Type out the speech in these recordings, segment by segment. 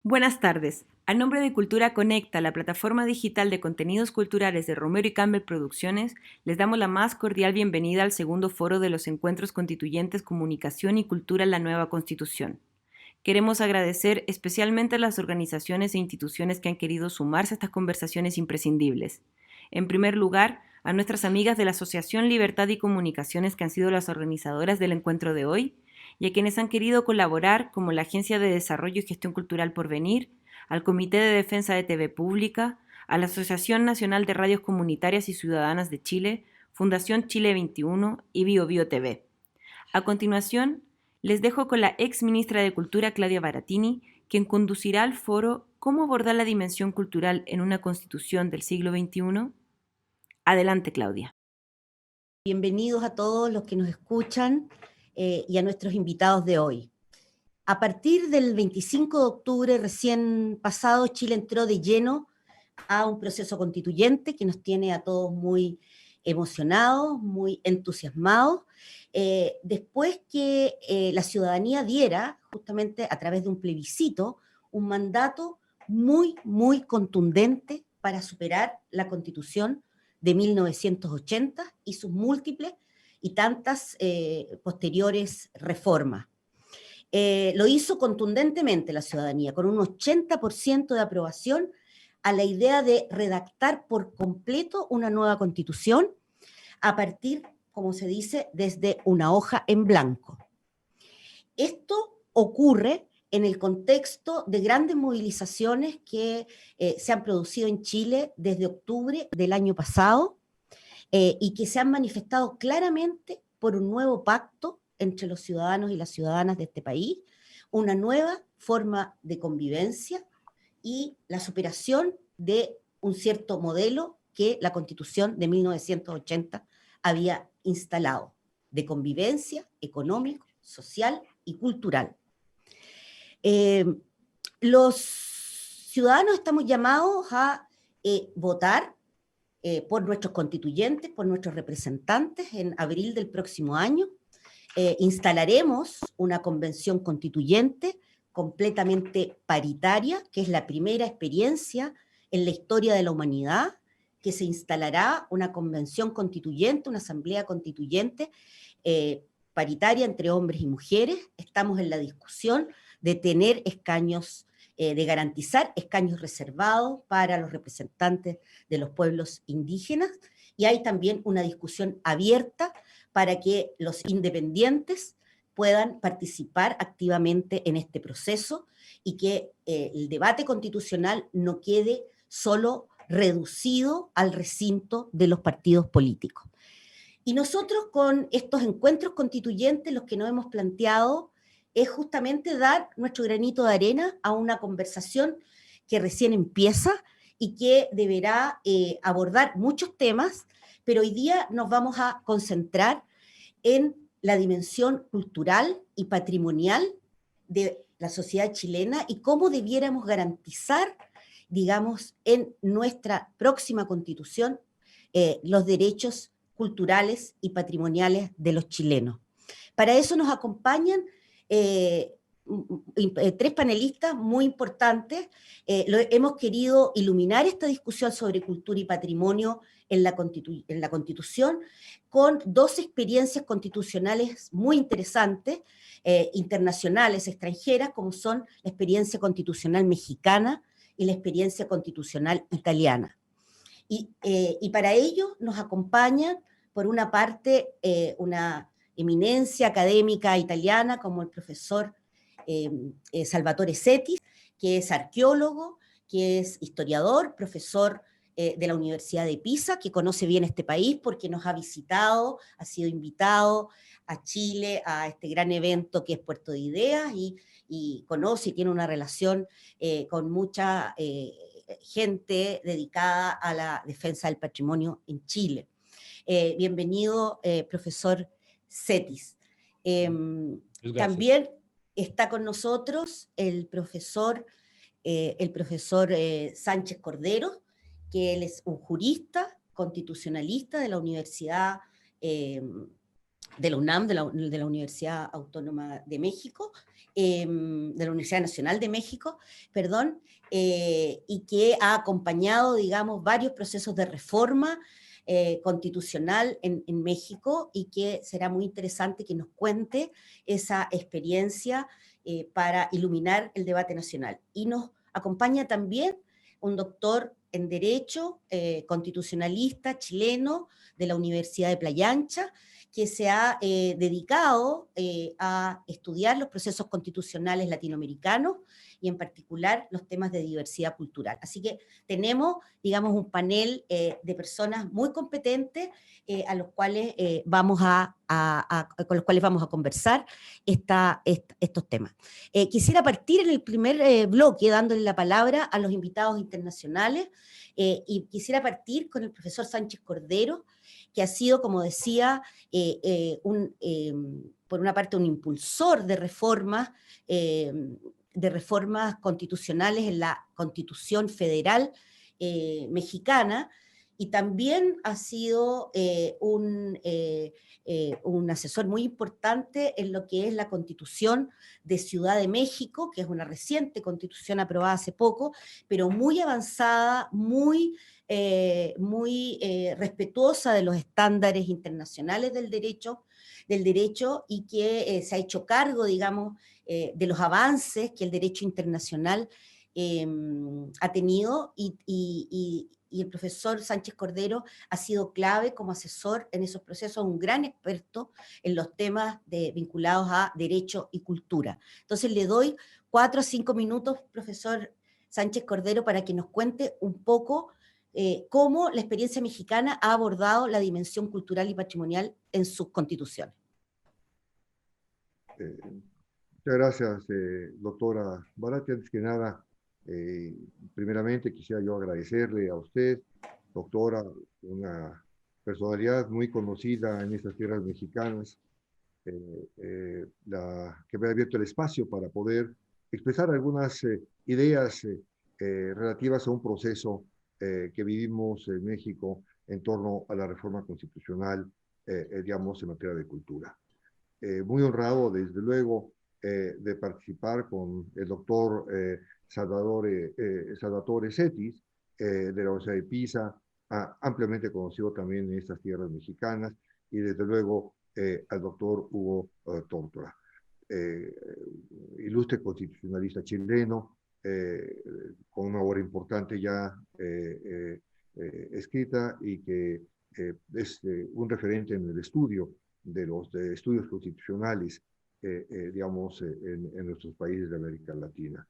Buenas tardes. A nombre de Cultura Conecta, la plataforma digital de contenidos culturales de Romero y Campbell Producciones, les damos la más cordial bienvenida al segundo foro de los Encuentros Constituyentes Comunicación y Cultura en la Nueva Constitución. Queremos agradecer especialmente a las organizaciones e instituciones que han querido sumarse a estas conversaciones imprescindibles. En primer lugar, a nuestras amigas de la Asociación Libertad y Comunicaciones, que han sido las organizadoras del encuentro de hoy, y a quienes han querido colaborar, como la Agencia de Desarrollo y Gestión Cultural Porvenir, al Comité de Defensa de TV Pública, a la Asociación Nacional de Radios Comunitarias y Ciudadanas de Chile, Fundación Chile 21 y BioBio TV. A continuación, les dejo con la ex ministra de Cultura, Claudia Baratini, quien conducirá al foro ¿Cómo abordar la dimensión cultural en una constitución del siglo XXI? Adelante, Claudia. Bienvenidos a todos los que nos escuchan y a nuestros invitados de hoy. A partir del 25 de octubre recién pasado, Chile entró de lleno a un proceso constituyente que nos tiene a todos muy emocionados, muy entusiasmados, después que la ciudadanía diera, justamente a través de un plebiscito, un mandato muy contundente para superar la Constitución de 1980 y sus múltiples y tantas posteriores reformas. Lo hizo contundentemente la ciudadanía, con un 80% de aprobación a la idea de redactar por completo una nueva constitución a partir, como se dice, desde una hoja en blanco. Esto ocurre en el contexto de grandes movilizaciones que se han producido en Chile desde octubre del año pasado y que se han manifestado claramente por un nuevo pacto entre los ciudadanos y las ciudadanas de este país, una nueva forma de convivencia y la superación de un cierto modelo que la Constitución de 1980 había instalado, de convivencia económico, social y cultural. Los ciudadanos estamos llamados a votar por nuestros constituyentes, por nuestros representantes en abril del próximo año. Instalaremos una convención constituyente completamente paritaria, que es la primera experiencia en la historia de la humanidad, que se instalará una convención constituyente, una asamblea constituyente paritaria entre hombres y mujeres. Estamos en la discusión de tener escaños, de garantizar escaños reservados para los representantes de los pueblos indígenas, y hay también una discusión abierta para que los independientes puedan participar activamente en este proceso y que el debate constitucional no quede solo reducido al recinto de los partidos políticos. Y nosotros con estos encuentros constituyentes los que nos hemos planteado es justamente dar nuestro granito de arena a una conversación que recién empieza y que deberá abordar muchos temas, pero hoy día nos vamos a concentrar en la dimensión cultural y patrimonial de la sociedad chilena y cómo debiéramos garantizar, digamos, en nuestra próxima constitución los derechos culturales y patrimoniales de los chilenos. Para eso nos acompañan tres panelistas muy importantes. Hemos querido iluminar esta discusión sobre cultura y patrimonio en la Constitución con dos experiencias constitucionales muy interesantes, internacionales, extranjeras, como son la experiencia constitucional mexicana y la experiencia constitucional italiana. Y para ello nos acompañan, por una parte, una eminencia académica italiana como el profesor Salvatore Setis, que es arqueólogo, que es historiador, profesor de la Universidad de Pisa, que conoce bien este país porque nos ha visitado, ha sido invitado a Chile a este gran evento que es Puerto de Ideas y conoce y tiene una relación con mucha gente dedicada a la defensa del patrimonio en Chile. Bienvenido, profesor Setis. También está con nosotros el profesor Sánchez Cordero, que él es un jurista constitucionalista de la Universidad de la UNAM, de la Universidad Autónoma de México, de la Universidad Nacional de México, perdón, y que ha acompañado, digamos, varios procesos de reforma constitucional en México, y que será muy interesante que nos cuente esa experiencia para iluminar el debate nacional. Y nos acompaña también un doctor en Derecho, constitucionalista chileno de la Universidad de Playa Ancha, que se ha dedicado a estudiar los procesos constitucionales latinoamericanos y en particular los temas de diversidad cultural. Así que tenemos, digamos, un panel de personas muy competentes a los cuales con los cuales vamos a conversar estos temas. Quisiera partir en el primer bloque dándole la palabra a los invitados internacionales y quisiera partir con el profesor Sánchez Cordero, que ha sido, como decía, por una parte un impulsor de reformas constitucionales en la Constitución Federal mexicana, y también ha sido un asesor muy importante en lo que es la Constitución de Ciudad de México, que es una reciente constitución aprobada hace poco, pero muy avanzada, muy respetuosa de los estándares internacionales del derecho, y que se ha hecho cargo, digamos, de los avances que el derecho internacional ha tenido, y el profesor Sánchez Cordero ha sido clave como asesor en esos procesos, un gran experto en los temas vinculados a derecho y cultura. Entonces le doy 4 a 5 minutos, profesor Sánchez Cordero, para que nos cuente un poco cómo la experiencia mexicana ha abordado la dimensión cultural y patrimonial en sus constituciones. Muchas gracias, doctora Barati. Antes que nada, primeramente quisiera yo agradecerle a usted, doctora, una personalidad muy conocida en estas tierras mexicanas, que me ha abierto el espacio para poder expresar algunas ideas relativas a un proceso que vivimos en México en torno a la reforma constitucional, digamos, en materia de cultura. Muy honrado, desde luego, de participar con el doctor Salvatore Setis, de la Universidad de Pisa, ampliamente conocido también en estas tierras mexicanas, y desde luego al doctor Hugo Tórtora, ilustre constitucionalista chileno, con una obra importante ya escrita, y que es un referente en el estudio de los estudios constitucionales, digamos, en nuestros países de América Latina.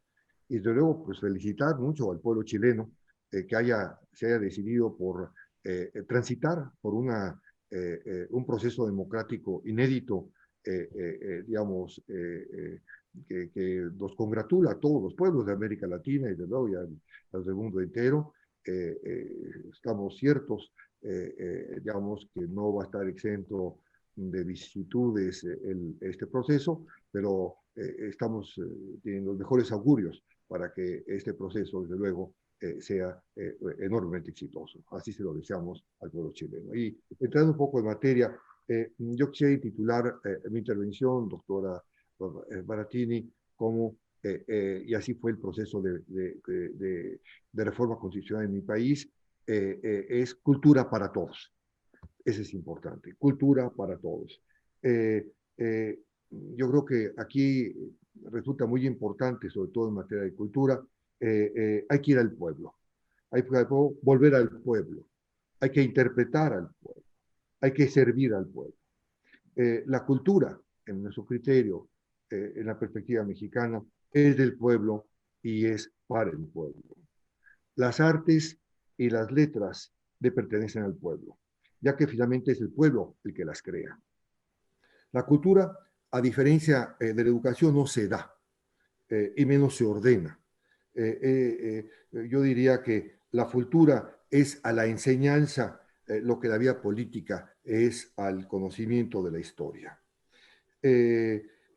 Y desde luego, pues felicitar mucho al pueblo chileno que se haya decidido por transitar por un proceso democrático inédito, digamos, que nos congratula a todos los pueblos de América Latina y desde luego ya al del mundo entero. Estamos ciertos, digamos, que no va a estar exento de vicisitudes este proceso, pero estamos teniendo los mejores augurios para que este proceso, desde luego, sea enormemente exitoso. Así se lo deseamos al pueblo chileno. Y entrando un poco en materia, yo quisiera titular mi intervención, doctora Baratini, como, y así fue el proceso de reforma constitucional en mi país, es cultura para todos. Ese es importante, cultura para todos. Yo creo que aquí resulta muy importante, sobre todo en materia de cultura, hay que ir al pueblo, hay que volver al pueblo, hay que interpretar al pueblo, hay que servir al pueblo. La cultura, en nuestro criterio, en la perspectiva mexicana, es del pueblo y es para el pueblo. Las artes y las letras le pertenecen al pueblo, ya que finalmente es el pueblo el que las crea. La cultura, a diferencia de la educación, no se da, y menos se ordena. Yo diría que la cultura es a la enseñanza lo que la vida política es al conocimiento de la historia.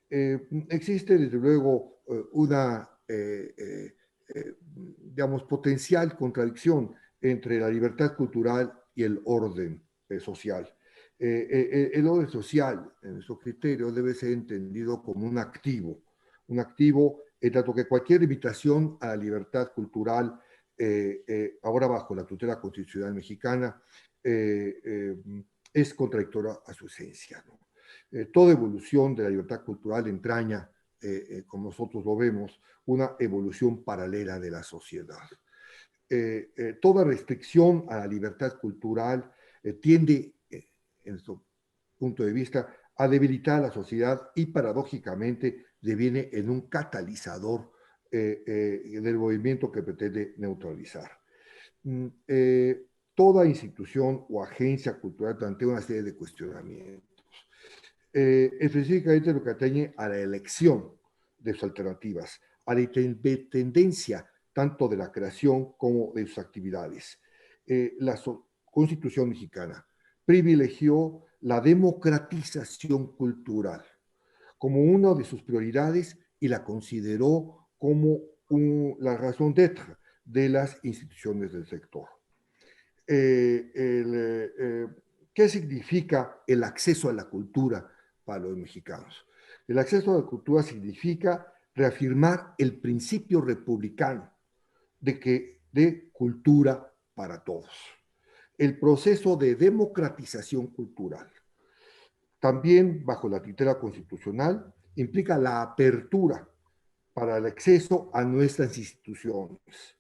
Existe, desde luego, una, digamos, potencial contradicción entre la libertad cultural y el orden social. El orden social, en nuestro criterio, debe ser entendido como un activo en tanto que cualquier limitación a la libertad cultural, ahora bajo la tutela constitucional mexicana, es contradictoria a su esencia, ¿no? Toda evolución de la libertad cultural entraña, como nosotros lo vemos, una evolución paralela de la sociedad. Toda restricción a la libertad cultural tiende, en nuestro punto de vista, a debilitar a la sociedad y paradójicamente deviene en un catalizador del movimiento que pretende neutralizar. Toda institución o agencia cultural plantea una serie de cuestionamientos. Específicamente lo que atañe a la elección de sus alternativas, a la tendencia tanto de la creación como de sus actividades. La Constitución mexicana privilegió la democratización cultural como una de sus prioridades y la consideró como la razón d'être de las instituciones del sector. ¿Qué significa el acceso a la cultura para los mexicanos? El acceso a la cultura significa reafirmar el principio republicano de cultura para todos. El proceso de democratización cultural, también bajo la tutela constitucional, implica la apertura para el acceso a nuestras instituciones,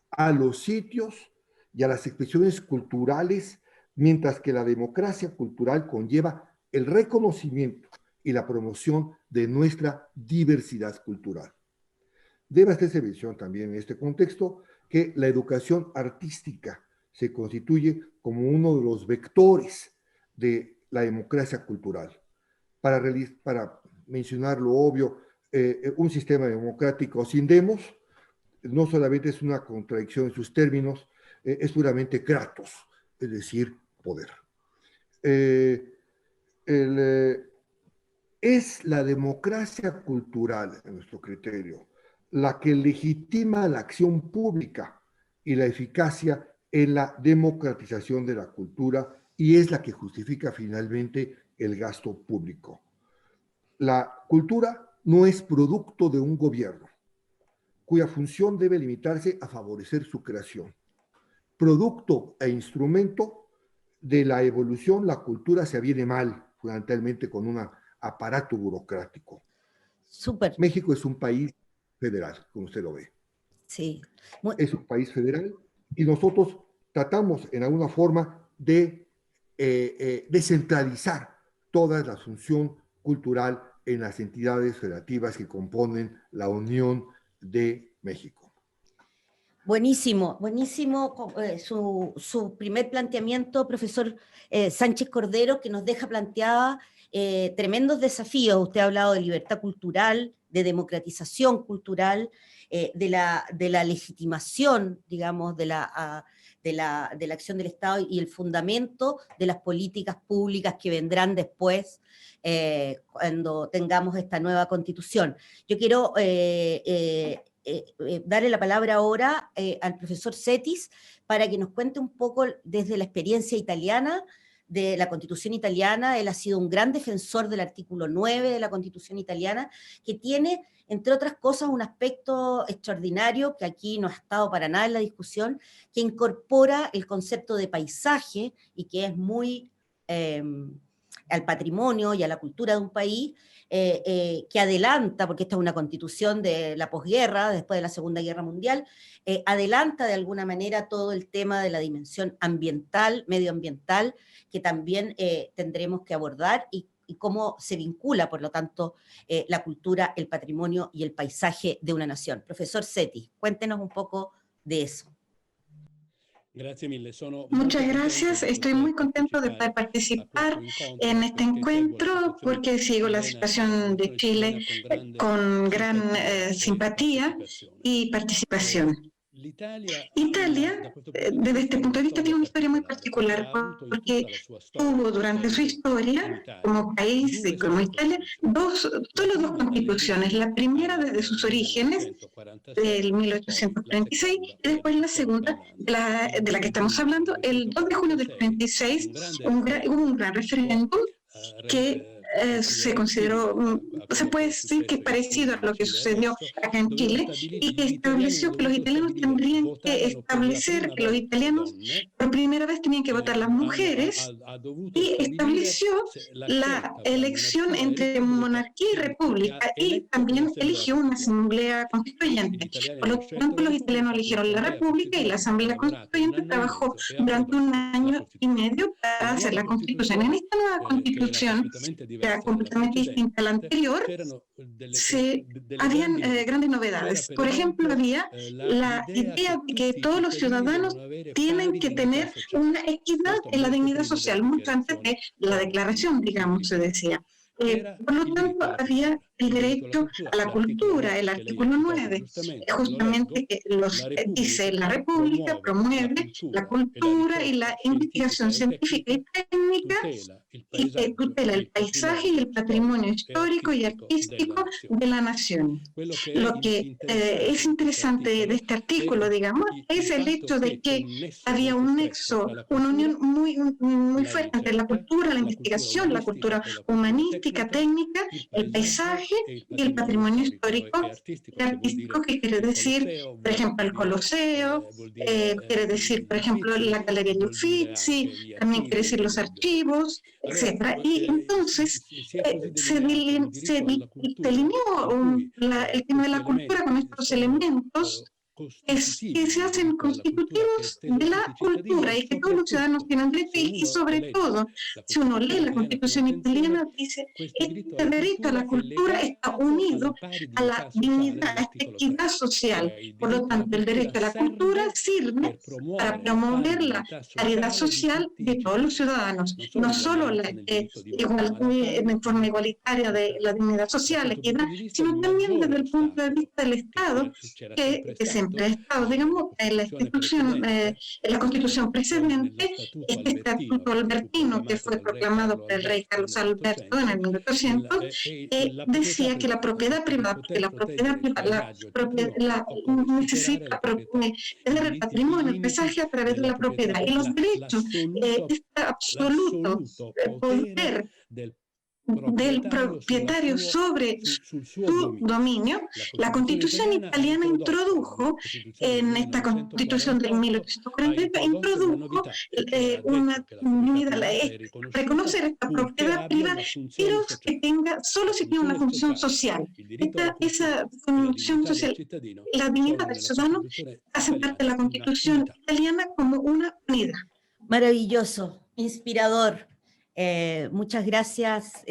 a los sitios y a las expresiones culturales, mientras que la democracia cultural conlleva el reconocimiento y la promoción de nuestra diversidad cultural. Debe hacerse mención también en este contexto que la educación artística se constituye como uno de los vectores de la democracia cultural. Para mencionar lo obvio, un sistema democrático sin demos no solamente es una contradicción en sus términos, es puramente kratos, es decir, poder. Es la democracia cultural, en nuestro criterio, la que legitima la acción pública y la eficacia en la democratización de la cultura y es la que justifica finalmente el gasto público. La cultura no es producto de un gobierno, cuya función debe limitarse a favorecer su creación. Producto e instrumento de la evolución, la cultura se aviene mal, fundamentalmente con un aparato burocrático. Súper. México es un país federal, como usted lo ve. Sí. Es un país federal y nosotros tratamos en alguna forma de descentralizar toda la función cultural en las entidades federativas que componen la Unión de México. Buenísimo, buenísimo su primer planteamiento, profesor Sánchez Cordero, que nos deja planteada tremendos desafíos. Usted ha hablado de libertad cultural, de democratización cultural, de la legitimación, digamos, de la acción del Estado y el fundamento de las políticas públicas que vendrán después cuando tengamos esta nueva constitución. Yo quiero darle la palabra ahora al profesor Setis para que nos cuente un poco desde la experiencia italiana de la Constitución italiana. Él ha sido un gran defensor del artículo 9 de la Constitución italiana, que tiene, entre otras cosas, un aspecto extraordinario que aquí no ha estado para nada en la discusión, que incorpora el concepto de paisaje y que es muy al patrimonio y a la cultura de un país, que adelanta, porque esta es una constitución de la posguerra, después de la Segunda Guerra Mundial, adelanta de alguna manera todo el tema de la dimensión ambiental, medioambiental, que también tendremos que abordar y cómo se vincula, por lo tanto, la cultura, el patrimonio y el paisaje de una nación. Profesor Setis, cuéntenos un poco de eso. Muchas gracias. Estoy muy contento de poder participar en este encuentro porque sigo la situación de Chile con gran simpatía y participación. Italia, desde este punto de vista, tiene una historia muy particular porque tuvo durante su historia, como país, como Italia, solo dos constituciones. La primera desde sus orígenes, del 1836, y después la segunda, de la que estamos hablando, el 2 de junio del 36, hubo un gran referéndum que se consideró, se puede decir que es parecido a lo que sucedió acá en Chile, y que estableció que los italianos tendrían que establecer que los italianos por primera vez tenían que votar las mujeres, y estableció la elección entre monarquía y república, y también eligió una asamblea constituyente. Por lo tanto, los italianos eligieron la república, y la asamblea constituyente trabajó durante un año y medio para hacer la constitución. En esta nueva constitución, que era completamente distinta a la anterior, habían grandes novedades. Por ejemplo, había la idea de que todos los ciudadanos tienen que tener una equidad en la dignidad social, mucho antes de la declaración, digamos, se decía. Por lo tanto, había el derecho a la cultura, el artículo 9, justamente que dice: la República promueve la cultura y la investigación científica y técnica, y que tutela el paisaje y el patrimonio histórico y artístico de la nación. Lo que es interesante de este artículo, digamos, es el hecho de que había un nexo, una unión muy fuerte entre la cultura, la investigación, la cultura humanística, técnica, el paisaje y el patrimonio histórico y artístico, que quiere decir, por ejemplo, el Coliseo, quiere decir, por ejemplo, la Galería de Uffizi, también quiere decir los archivos, etcétera. Y entonces se delineó el tema de la cultura con estos elementos que se hacen constitutivos de la cultura, y que todos los ciudadanos tienen derecho, y sobre todo, si uno lee la Constitución italiana, dice: este derecho a la cultura está unido a la dignidad, a esta equidad social. Por lo tanto, el derecho a la cultura sirve para promover la paridad social de todos los ciudadanos, no solo en forma igualitaria de la dignidad social, equidad, sino también desde el punto de vista del Estado, que siempre ha estado, digamos, en la Constitución precedente, este Estatuto Albertino, que fue proclamado por el rey Carlos Alberto en el 1800, decía que la propiedad privada, necesita tener el patrimonio, el paisaje a través de la propiedad, y los derechos, este absoluto poder del propietario sobre su dominio. La Constitución italiana introdujo, en esta Constitución de 1840, introdujo una unidad, reconocer esta propiedad privada, pero que tenga, solo si tiene una función social. Esa función social, la dignidad del ciudadano, hace parte de la Constitución italiana como una unidad. Maravilloso, inspirador. Muchas gracias,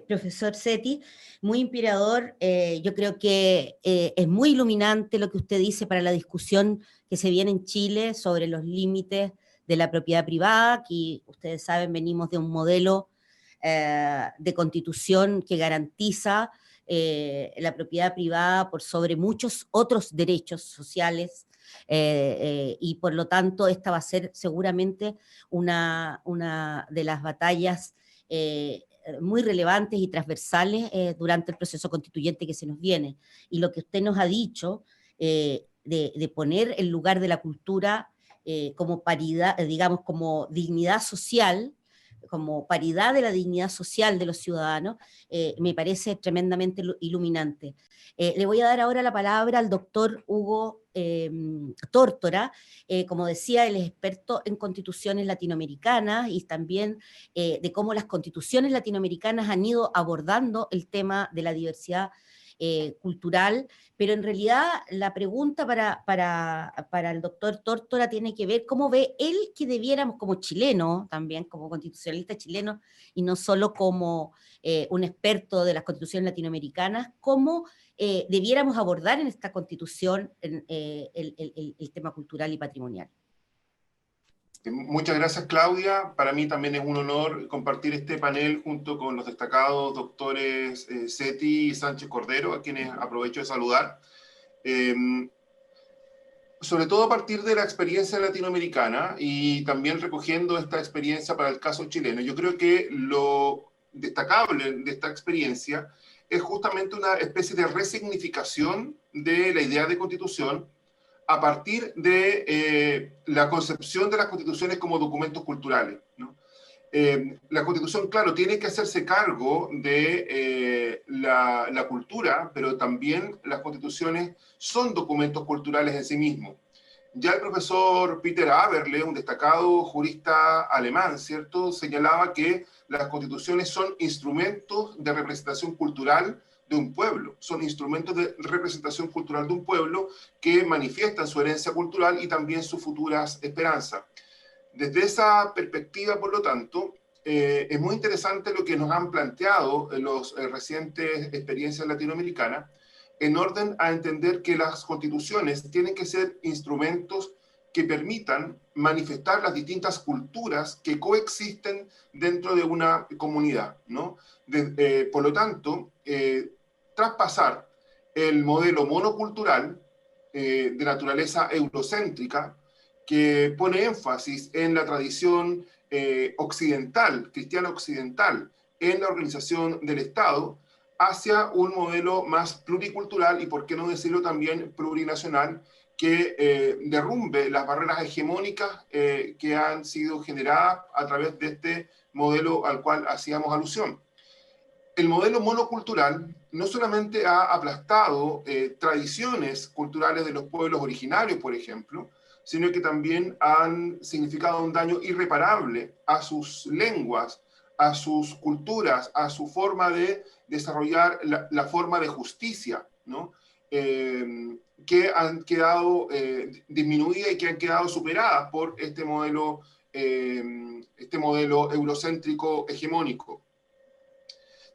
profesor Setti, muy inspirador. Yo creo que es muy iluminante lo que usted dice para la discusión que se viene en Chile sobre los límites de la propiedad privada, que ustedes saben, venimos de un modelo de constitución que garantiza la propiedad privada por sobre muchos otros derechos sociales, y por lo tanto esta va a ser seguramente una de las batallas muy relevantes y transversales durante el proceso constituyente que se nos viene. Y lo que usted nos ha dicho de poner el lugar de la cultura como paridad, digamos, como dignidad social, como paridad de la dignidad social de los ciudadanos, me parece tremendamente iluminante. Le voy a dar ahora la palabra al doctor Hugo Tórtora. Como decía, él es experto en constituciones latinoamericanas y también de cómo las constituciones latinoamericanas han ido abordando el tema de la diversidad cultural, pero en realidad la pregunta para el doctor Tórtora tiene que ver cómo ve él que debiéramos, como chileno, también como constitucionalista chileno, y no solo como un experto de las constituciones latinoamericanas, cómo debiéramos abordar en esta constitución el tema cultural y patrimonial. Muchas gracias, Claudia. Para mí también es un honor compartir este panel junto con los destacados doctores Setti y Sánchez Cordero, a quienes aprovecho de saludar. sobre todo a partir de la experiencia latinoamericana y también recogiendo esta experiencia para el caso chileno. Yo creo que lo destacable de esta experiencia es justamente una especie de resignificación de la idea de constitución a partir de la concepción de las constituciones como documentos culturales, ¿no? La Constitución, claro, tiene que hacerse cargo de la cultura, pero también las constituciones son documentos culturales en sí mismos. Ya el profesor Peter Aberle, un destacado jurista alemán, ¿cierto?, señalaba que las constituciones son instrumentos de representación cultural de un pueblo, son instrumentos de representación cultural de un pueblo que manifiestan su herencia cultural y también sus futuras esperanzas. Desde esa perspectiva, por lo tanto, es muy interesante lo que nos han planteado en las recientes experiencias latinoamericanas, en orden a entender que las constituciones tienen que ser instrumentos que permitan manifestar las distintas culturas que coexisten dentro de una comunidad, ¿no? Por lo tanto, traspasar el modelo monocultural de naturaleza eurocéntrica, que pone énfasis en la tradición occidental, cristiana occidental, en la organización del Estado, hacia un modelo más pluricultural y, por qué no decirlo también, plurinacional, que derrumbe las barreras hegemónicas que han sido generadas a través de este modelo al cual hacíamos alusión. El modelo monocultural no solamente ha aplastado tradiciones culturales de los pueblos originarios, por ejemplo, sino que también han significado un daño irreparable a sus lenguas, a sus culturas, a su forma de desarrollar la forma de justicia, ¿no? Que han quedado disminuidas y que han quedado superadas por este modelo eurocéntrico hegemónico.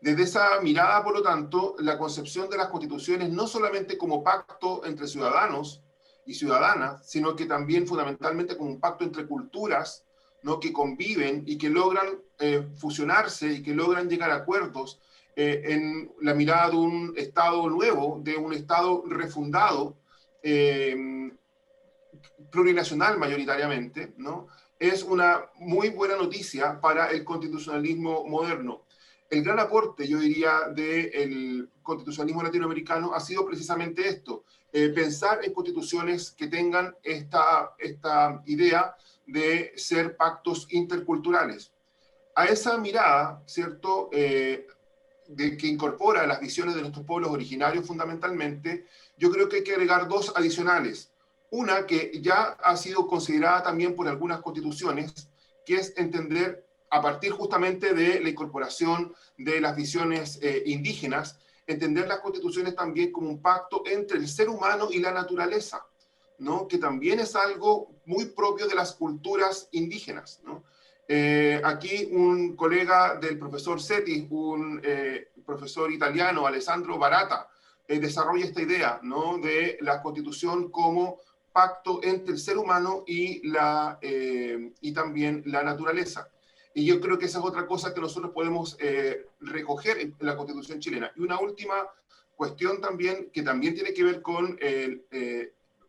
Desde esa mirada, por lo tanto, la concepción de las constituciones no solamente como pacto entre ciudadanos y ciudadanas, sino que también fundamentalmente como un pacto entre culturas, ¿no?, que conviven y que logran fusionarse y que logran llegar a acuerdos en la mirada de un Estado nuevo, de un Estado refundado, plurinacional mayoritariamente, ¿no? Es una muy buena noticia para el constitucionalismo moderno. El gran aporte, yo diría, del constitucionalismo latinoamericano ha sido precisamente esto, pensar en constituciones que tengan esta idea de ser pactos interculturales. A esa mirada, ¿cierto?, que incorpora las visiones de nuestros pueblos originarios fundamentalmente, yo creo que hay que agregar dos adicionales. Una que ya ha sido considerada también por algunas constituciones, que es entender, a partir justamente de la incorporación de las visiones indígenas, entender las constituciones también como un pacto entre el ser humano y la naturaleza, ¿no?, que también es algo muy propio de las culturas indígenas, ¿no? Aquí un colega del profesor Setti, un profesor italiano, Alessandro Barata, desarrolla esta idea, ¿no?, de la constitución como pacto entre el ser humano y también la naturaleza. Y yo creo que esa es otra cosa que nosotros podemos recoger en la Constitución chilena. Y una última cuestión también, que también tiene que ver con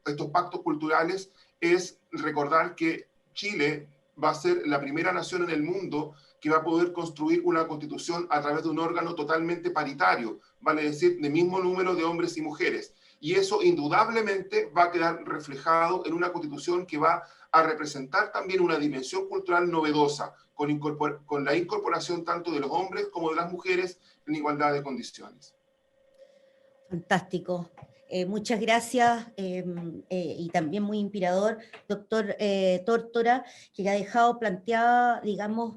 estos pactos culturales, es recordar que Chile va a ser la primera nación en el mundo que va a poder construir una constitución a través de un órgano totalmente paritario, vale decir, de mismo número de hombres y mujeres. Y eso indudablemente va a quedar reflejado en una constitución que va a representar también una dimensión cultural novedosa, con la incorporación tanto de los hombres como de las mujeres en igualdad de condiciones. Fantástico. Muchas gracias y también muy inspirador, doctor Tórtora, que ha dejado planteada, digamos,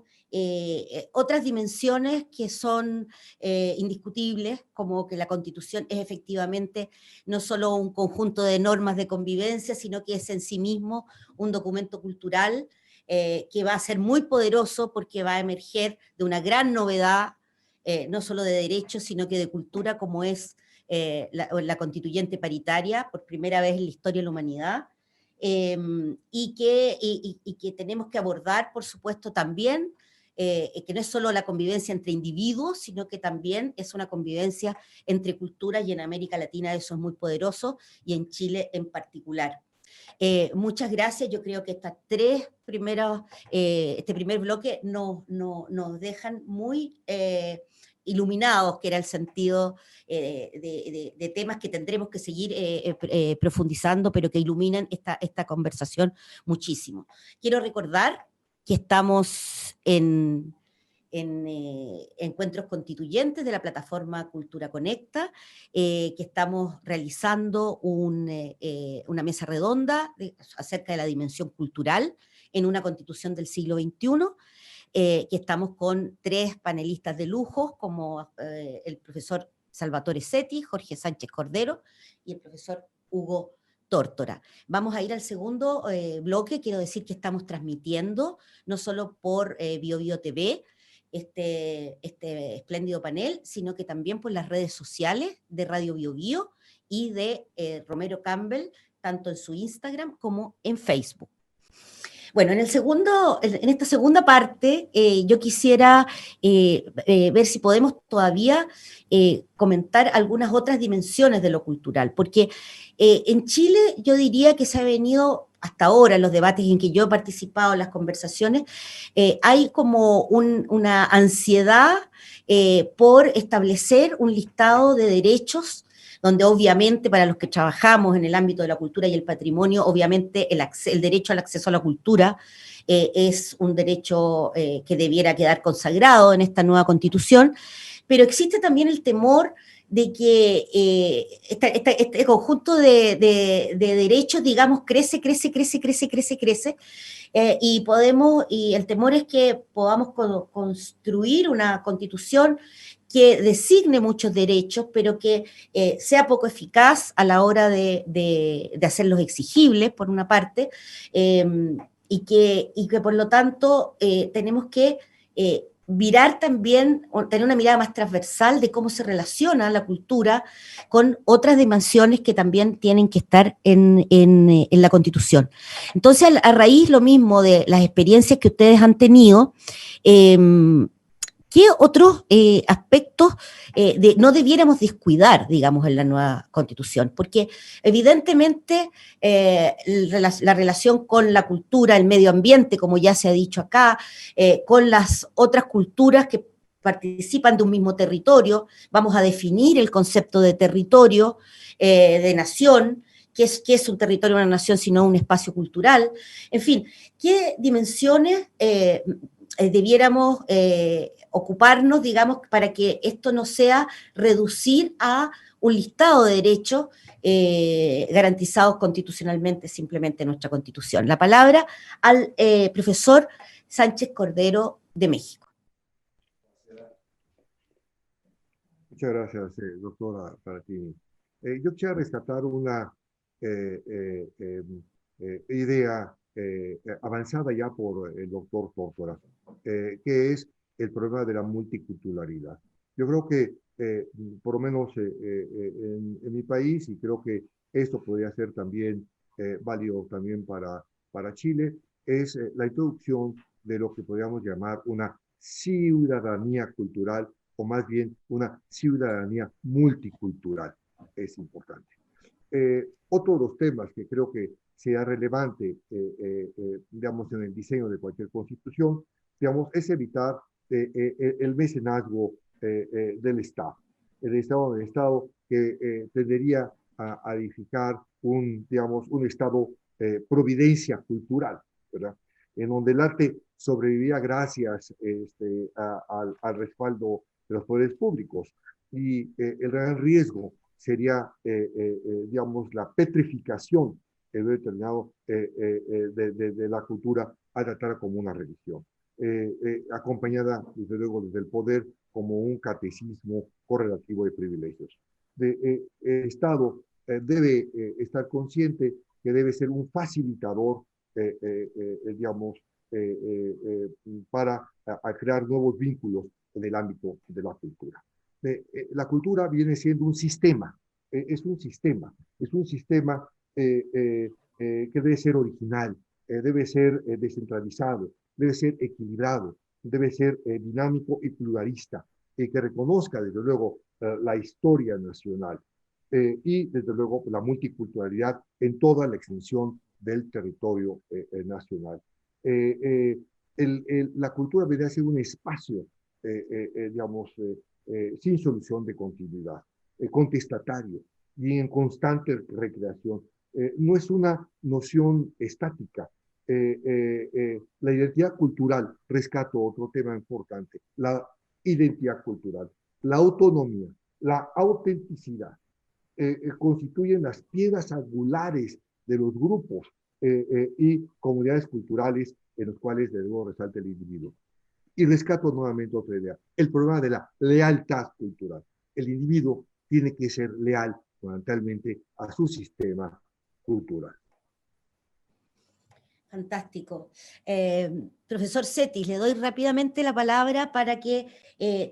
otras dimensiones que son indiscutibles, como que la Constitución es efectivamente no solo un conjunto de normas de convivencia, sino que es en sí mismo un documento cultural que va a ser muy poderoso porque va a emerger de una gran novedad, no solo de derechos, sino que de cultura, como es la constituyente paritaria, por primera vez en la historia de la humanidad, y que tenemos que abordar, por supuesto, también, que no es solo la convivencia entre individuos, sino que también es una convivencia entre culturas, y en América Latina eso es muy poderoso, y en Chile en particular. Muchas gracias. Yo creo que estas tres primeras, este primer bloque nos dejan muy iluminados, que era el sentido de temas que tendremos que seguir profundizando, pero que iluminan esta conversación muchísimo. Quiero recordar que estamos en encuentros constituyentes de la plataforma Cultura Conecta, que estamos realizando una mesa redonda acerca de la dimensión cultural en una constitución del siglo XXI, que estamos con tres panelistas de lujo, como el profesor Salvatore Setti, Jorge Sánchez Cordero y el profesor Hugo Tórtora. Vamos a ir al segundo bloque. Quiero decir que estamos transmitiendo no solo por BioBio TV, este espléndido panel, sino que también por las redes sociales de Radio BioBio y de Romero Campbell, tanto en su Instagram como en Facebook. Bueno, en esta segunda parte, yo quisiera ver si podemos todavía comentar algunas otras dimensiones de lo cultural, porque en Chile yo diría que se ha venido hasta ahora, en los debates en que yo he participado, en las conversaciones, hay como una ansiedad por establecer un listado de derechos, donde obviamente para los que trabajamos en el ámbito de la cultura y el patrimonio, obviamente el derecho al acceso a la cultura es un derecho que debiera quedar consagrado en esta nueva constitución, pero existe también el temor de que este conjunto de derechos, digamos, crece, y el temor es que podamos construir una constitución que designe muchos derechos, pero que sea poco eficaz a la hora de hacerlos exigibles, por una parte, y que por lo tanto tenemos que virar también, tener una mirada más transversal de cómo se relaciona la cultura con otras dimensiones que también tienen que estar en la Constitución. Entonces, a raíz lo mismo de las experiencias que ustedes han tenido, ¿qué otros aspectos no debiéramos descuidar, digamos, en la nueva Constitución? Porque evidentemente la relación con la cultura, el medio ambiente, como ya se ha dicho acá, con las otras culturas que participan de un mismo territorio, vamos a definir el concepto de territorio, de nación, qué es un territorio, una nación, sino un espacio cultural. En fin, ¿qué dimensiones debiéramos ocuparnos, digamos, para que esto no sea reducir a un listado de derechos garantizados constitucionalmente simplemente en nuestra Constitución? La palabra al profesor Sánchez Cordero de México. Muchas gracias, doctora Paratini. Yo quisiera rescatar una idea avanzada ya por el doctor Tórtora, que es el problema de la multiculturalidad. Yo creo que, por lo menos en mi país, y creo que esto podría ser también válido también para Chile, es la introducción de lo que podríamos llamar una ciudadanía cultural, o más bien una ciudadanía multicultural. Es importante. Otro de los temas que creo que sea relevante, digamos, en el diseño de cualquier constitución, digamos, es evitar el mecenazgo del Estado. El Estado que tendería a edificar digamos, un Estado providencia cultural, ¿verdad? En donde el arte sobreviviría gracias al respaldo de los poderes públicos. Y el gran riesgo sería, digamos, la petrificación determinado de la cultura a tratar como una religión, acompañada, desde luego, desde el poder como un catecismo correlativo de privilegios. El Estado debe estar consciente que debe ser un facilitador, digamos, para crear nuevos vínculos en el ámbito de la cultura. La cultura viene siendo un sistema, es un sistema que debe ser original, debe ser descentralizado, debe ser equilibrado, debe ser dinámico y pluralista, que reconozca, desde luego, la historia nacional. y desde luego la multiculturalidad en toda la extensión del territorio nacional. La cultura debería ser un espacio, digamos, sin solución de continuidad, contestatario y en constante recreación. No es una noción estática. La identidad cultural, rescato otro tema importante, la identidad cultural, la autonomía, la autenticidad, constituyen las piedras angulares de los grupos y comunidades culturales en los cuales de nuevo resalta el individuo. Y rescato nuevamente otra idea, el problema de la lealtad cultural. El individuo tiene que ser leal fundamentalmente a su sistema cultural. Fantástico. Profesor Cetis, le doy rápidamente la palabra para que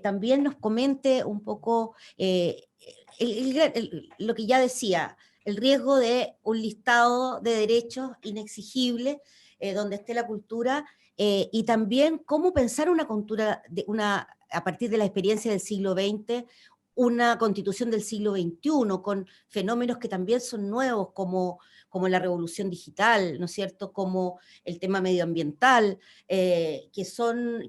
también nos comente un poco lo que ya decía, el riesgo de un listado de derechos inexigibles donde esté la cultura y también cómo pensar una cultura, a partir de la experiencia del siglo XX, una constitución del siglo XXI con fenómenos que también son nuevos como la revolución digital, ¿no es cierto?, como el tema medioambiental, que están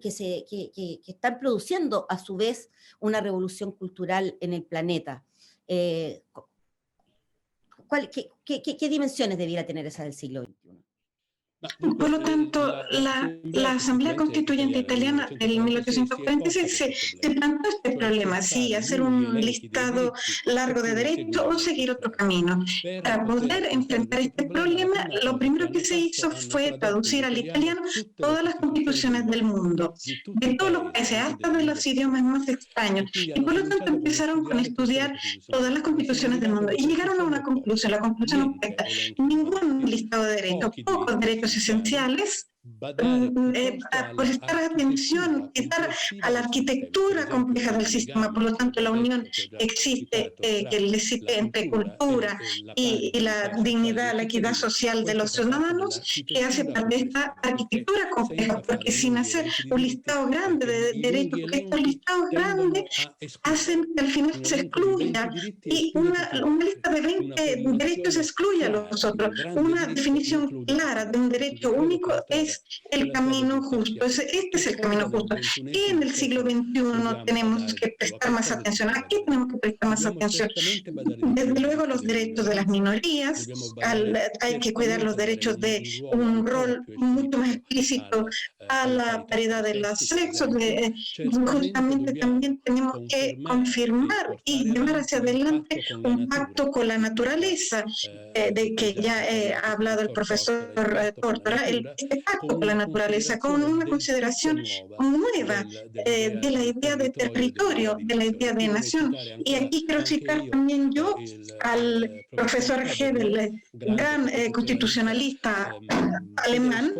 produciendo a su vez una revolución cultural en el planeta. ¿Qué dimensiones debiera tener esa del siglo XXI? Por lo tanto, la Asamblea Constituyente Italiana del 1846 se planteó este problema, sí, hacer un listado largo de derechos o seguir otro camino. Para poder enfrentar este problema, lo primero que se hizo fue traducir al italiano todas las constituciones del mundo, de todos los países, hasta de los idiomas más extraños. Y por lo tanto empezaron con estudiar todas las constituciones del mundo y llegaron a una conclusión. La conclusión es esta: ningún listado de derechos, pocos derechos esenciales, prestar atención, prestar a la arquitectura compleja del sistema. Por lo tanto, la unión que existe entre cultura y la dignidad, la equidad social de los ciudadanos, que hace parte de esta arquitectura compleja, porque sin hacer un listado grande de derechos, porque estos listados grandes hacen que al final se excluya, y una lista de 20 derechos excluye a los otros. Una definición clara de un derecho único es el camino justo. Este es el camino justo. Y en el siglo XXI tenemos que prestar más atención. ¿A qué tenemos que prestar más atención? Desde luego los derechos de las minorías, hay que cuidar los derechos de un rol mucho más explícito a la paridad de los sexos. Justamente también tenemos que confirmar y llevar hacia adelante un pacto con la naturaleza, de que ya ha hablado el profesor Tórtora, este pacto con la naturaleza, con una consideración nueva de la idea de territorio, de la idea de nación. Y aquí quiero citar también yo al profesor Hegel, gran constitucionalista alemán,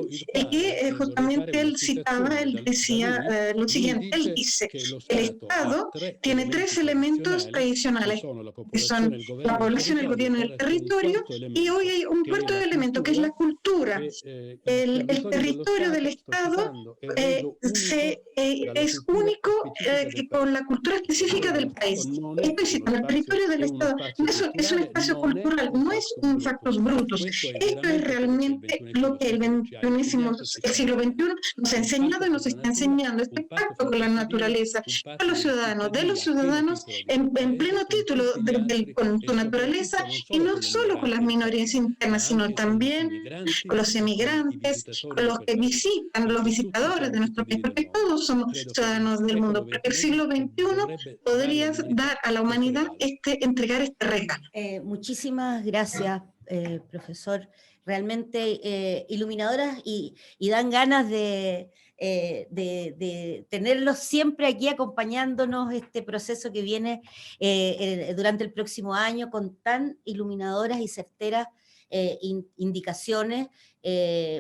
que justamente él citaba, él decía lo siguiente: él dice, el Estado tiene tres elementos tradicionales, que son la población, el gobierno y el territorio, y hoy hay un cuarto elemento, que es la cultura. El territorio del Estado es único con la cultura específica del país. Es decir, el territorio del Estado es un espacio cultural, no es un factos brutos. Esto es realmente lo que el siglo XXI nos ha enseñado y nos está enseñando, este pacto con la naturaleza, con los ciudadanos, de los ciudadanos en pleno título con su naturaleza, y no solo con las minorías internas, sino también con los emigrantes, con los que visitan, los visitadores de nuestro país, porque todos somos ciudadanos del mundo. Porque el siglo XXI podría dar a la humanidad entregar este regalo. Muchísimas gracias, profesor. Realmente iluminadoras y dan ganas de tenerlos siempre aquí acompañándonos este proceso que viene durante el próximo año con tan iluminadoras y certeras indicaciones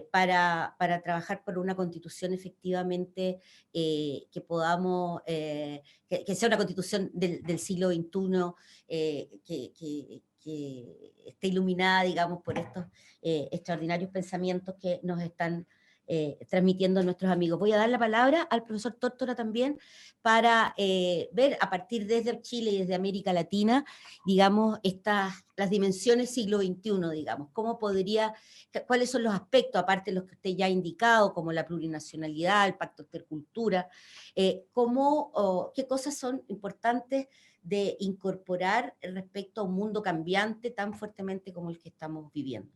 para trabajar por una constitución efectivamente que podamos, que sea una constitución del siglo XXI, que esté iluminada, digamos, por estos extraordinarios pensamientos que nos están transmitiendo a nuestros amigos. Voy a dar la palabra al profesor Tórtora también para ver a partir desde Chile y desde América Latina, digamos, las dimensiones siglo XXI, digamos, cuáles son los aspectos, aparte de los que usted ya ha indicado, como la plurinacionalidad, el pacto intercultura, qué cosas son importantes de incorporar respecto a un mundo cambiante tan fuertemente como el que estamos viviendo.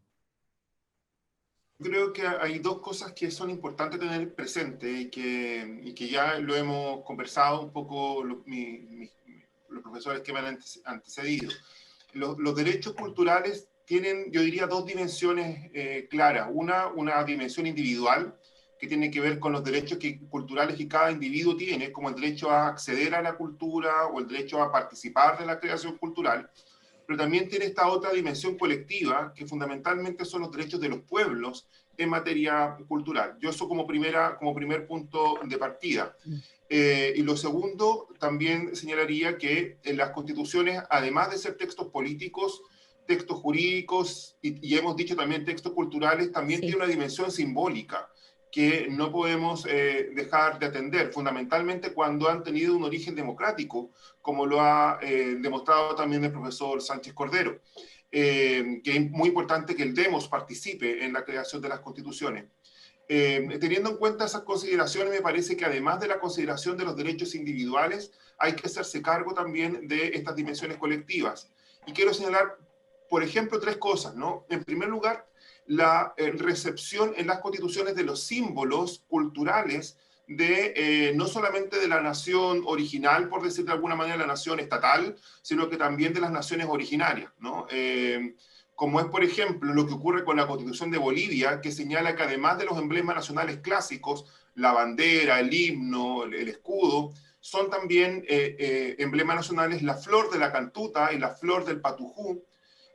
Creo que hay dos cosas que son importantes tener presente y que ya lo hemos conversado un poco los profesores que me han antecedido. Los derechos culturales tienen, yo diría, dos dimensiones claras. Una dimensión individual, que tiene que ver con los derechos culturales que cada individuo tiene, como el derecho a acceder a la cultura o el derecho a participar de la creación cultural. Pero también tiene esta otra dimensión colectiva, que fundamentalmente son los derechos de los pueblos en materia cultural. Yo eso como primer punto de partida. Y lo segundo, también señalaría que en las constituciones, además de ser textos políticos, textos jurídicos y hemos dicho también textos culturales, también tiene una dimensión simbólica que no podemos dejar de atender, fundamentalmente cuando han tenido un origen democrático, como lo ha demostrado también el profesor Sánchez Cordero, que es muy importante que el Demos participe en la creación de las constituciones. Teniendo en cuenta esas consideraciones, me parece que además de la consideración de los derechos individuales, hay que hacerse cargo también de estas dimensiones colectivas. Y quiero señalar, por ejemplo, tres cosas, ¿no? En primer lugar, la recepción en las constituciones de los símbolos culturales no solamente de la nación original, por decir de alguna manera la nación estatal, sino que también de las naciones originarias, ¿no? Como es, por ejemplo, lo que ocurre con la Constitución de Bolivia, que señala que además de los emblemas nacionales clásicos, la bandera, el himno, el escudo, son también emblemas nacionales la flor de la cantuta y la flor del patujú,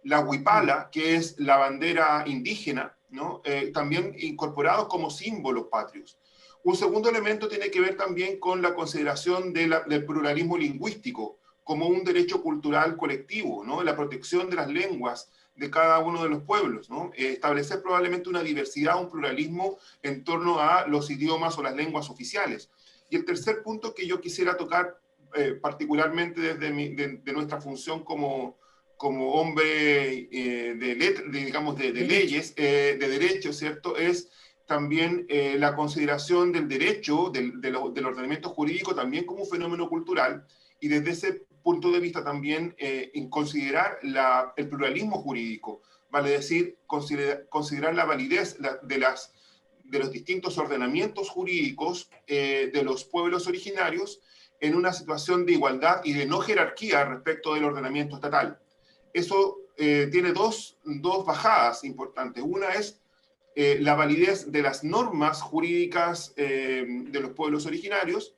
la huipala, que es la bandera indígena, ¿no? También incorporados como símbolos patrios. Un segundo elemento tiene que ver también con la consideración del pluralismo lingüístico como un derecho cultural colectivo, ¿no? La protección de las lenguas de cada uno de los pueblos, ¿no? Establecer probablemente una diversidad, un pluralismo en torno a los idiomas o las lenguas oficiales. Y el tercer punto que yo quisiera tocar particularmente desde de nuestra función como hombre de leyes, de derechos, ¿cierto? Es también la consideración del derecho, del ordenamiento jurídico también como un fenómeno cultural, y desde ese punto de vista también en considerar el pluralismo jurídico, vale decir, considerar la validez de los distintos ordenamientos jurídicos de los pueblos originarios en una situación de igualdad y de no jerarquía respecto del ordenamiento estatal. Eso tiene dos bajadas importantes. Una es la validez de las normas jurídicas de los pueblos originarios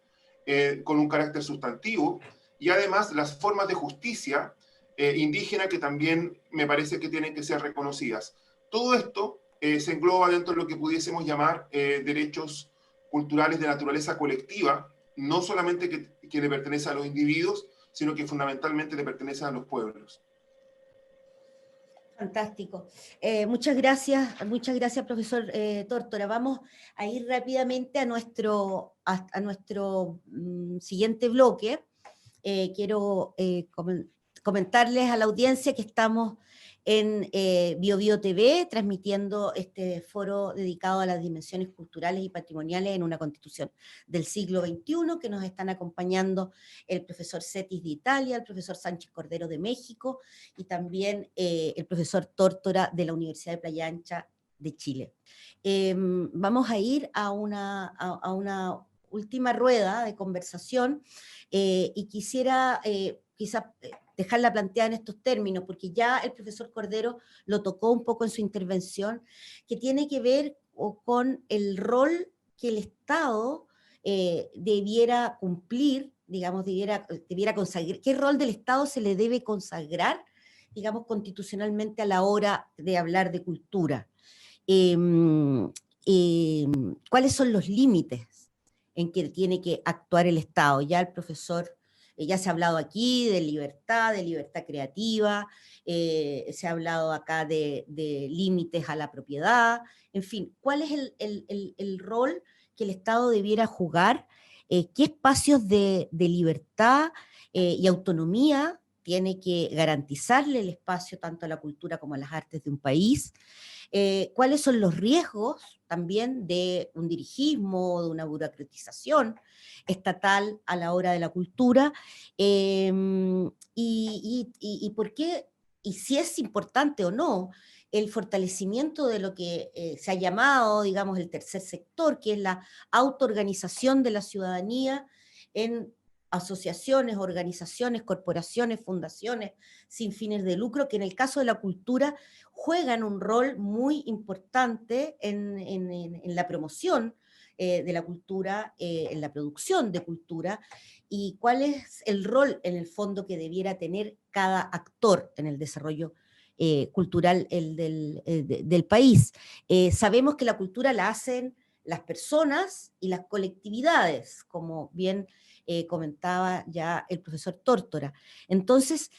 con un carácter sustantivo, y además las formas de justicia indígena que también me parece que tienen que ser reconocidas. Todo esto se engloba dentro de lo que pudiésemos llamar derechos culturales de naturaleza colectiva, no solamente que le pertenece a los individuos, sino que fundamentalmente le pertenece a los pueblos. Fantástico. Muchas gracias, profesor Tórtora. Vamos a ir rápidamente a nuestro siguiente bloque. Quiero comentarles a la audiencia que estamos en BioBio TV, transmitiendo este foro dedicado a las dimensiones culturales y patrimoniales en una constitución del siglo XXI, que nos están acompañando el profesor Cetis de Italia, el profesor Sánchez Cordero de México y también el profesor Tórtora de la Universidad de Playa Ancha de Chile. Vamos a ir a una última rueda de conversación y quisiera quizás dejarla planteada en estos términos, porque ya el profesor Cordero lo tocó un poco en su intervención, que tiene que ver con el rol que el Estado debiera cumplir, digamos, debiera consagrar, qué rol del Estado se le debe consagrar, digamos, constitucionalmente a la hora de hablar de cultura. ¿Cuáles son los límites en que tiene que actuar el Estado? Ya el profesor Ya se ha hablado aquí de libertad creativa, se ha hablado acá de límites a la propiedad, en fin, ¿cuál es el rol que el Estado debiera jugar? ¿Qué espacios de libertad y autonomía tiene que garantizarle el espacio tanto a la cultura como a las artes de un país? ¿Cuáles son los riesgos también de un dirigismo, de una burocratización estatal a la hora de la cultura? Y por qué, y si es importante o no, el fortalecimiento de lo que se ha llamado, digamos, el tercer sector, que es la autoorganización de la ciudadanía en asociaciones, organizaciones, corporaciones, fundaciones sin fines de lucro, que en el caso de la cultura juegan un rol muy importante en la promoción de la cultura, en la producción de cultura, y cuál es el rol en el fondo que debiera tener cada actor en el desarrollo cultural del país. Sabemos que la cultura la hacen las personas y las colectividades, como bien comentaba ya el profesor Tórtora. Entonces,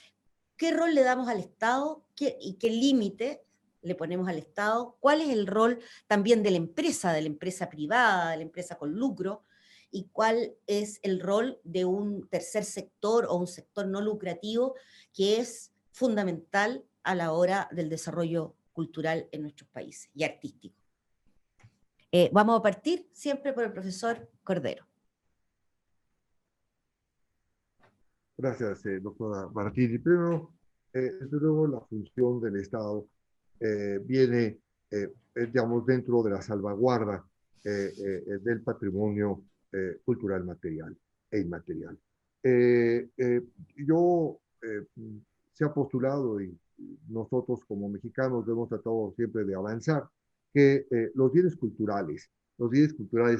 ¿qué rol le damos al Estado y qué límite le ponemos al Estado? ¿Cuál es el rol también de la empresa privada, de la empresa con lucro? ¿Y cuál es el rol de un tercer sector o un sector no lucrativo que es fundamental a la hora del desarrollo cultural en nuestros países y artístico? Vamos a partir siempre por el profesor Cordero. Gracias, doctora Martínez. Primero, desde luego, la función del Estado viene, digamos, dentro de la salvaguarda del patrimonio cultural material e inmaterial. Se ha postulado, y nosotros como mexicanos hemos tratado siempre de avanzar, que los bienes culturales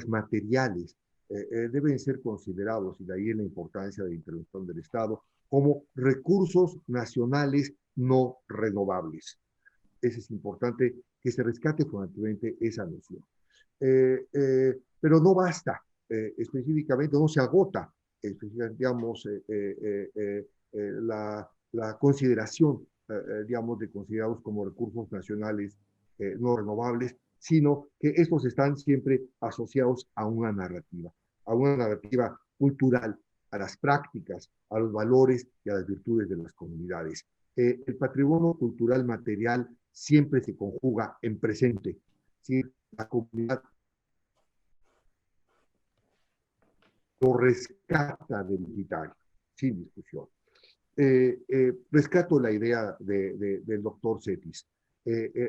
materiales, deben ser considerados, y de ahí la importancia de la intervención del Estado, como recursos nacionales no renovables. Eso es importante, que se rescate fundamentalmente esa noción. Pero no basta, específicamente, no se agota, digamos, la consideración, digamos, de considerados como recursos nacionales no renovables, sino que estos están siempre asociados a una narrativa cultural, a las prácticas, a los valores y a las virtudes de las comunidades. El patrimonio cultural material siempre se conjuga en presente. ¿Sí? La comunidad lo rescata del digital, sin discusión. Rescato la idea del doctor Cetis